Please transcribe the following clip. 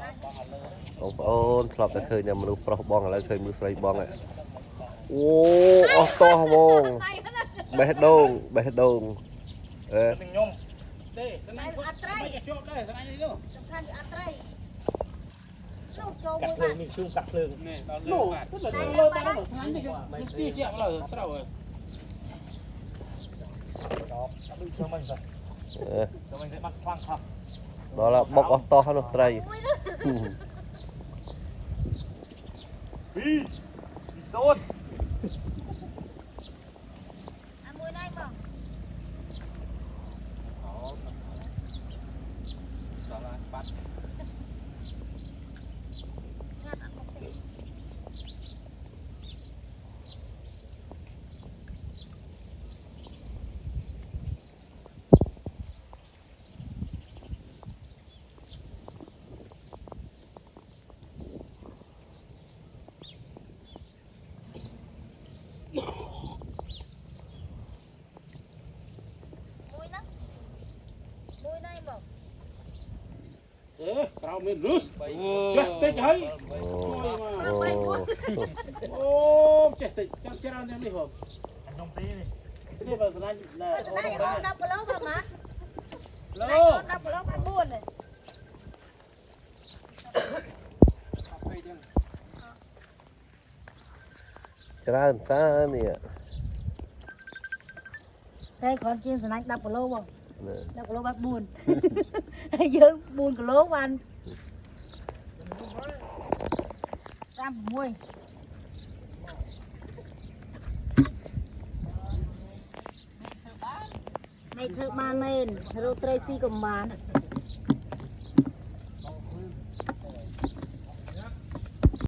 បងប្អូនធ្លាប់តែឃើញតែមនុស្សប្រុសបងឥឡូវឃើញមនុស្សស្រីបងហើយអូអស់តោះហ្មងបេះដូងអេខ្ញុំទេស្នាញ់អត់ត្រីជាប់ដែរស្នាញ់នេះនោះសំខាន់អត់ត្រីលោកចូលមួយបាត់នេះជួងកាត់ភ្លើងនេះដល់លើបាត់លើបាត់ហ្នឹងស្នាញ់នេះទីជាក់ឡើយត្រូវហើយដល់ដូចធ្វើមិនទៅធ្វើមិនទៅបាត់ខ្លាំងខោះដល់បុកអស់តោះនោះត្រីពីសូនអាមួយណៃបងដល់បាត់ក្រៅមានលឺចេះតិចហើយអូចេះតិចចាំច្រើននេះហ៎ខ្ញុំទីនេះបើស្នាញ់ណែអូន10គីឡូបងម៉ាឡូ10គីឡូបាន4ទេច្រើនតើនេះតែគ្រាន់ជាងស្នាញ់10គីឡូបង10គីឡូបាន4ហើយយើង4គីឡូបាន36ไม่ធ្វើបានមែនរោត្រីស៊ីក៏បាន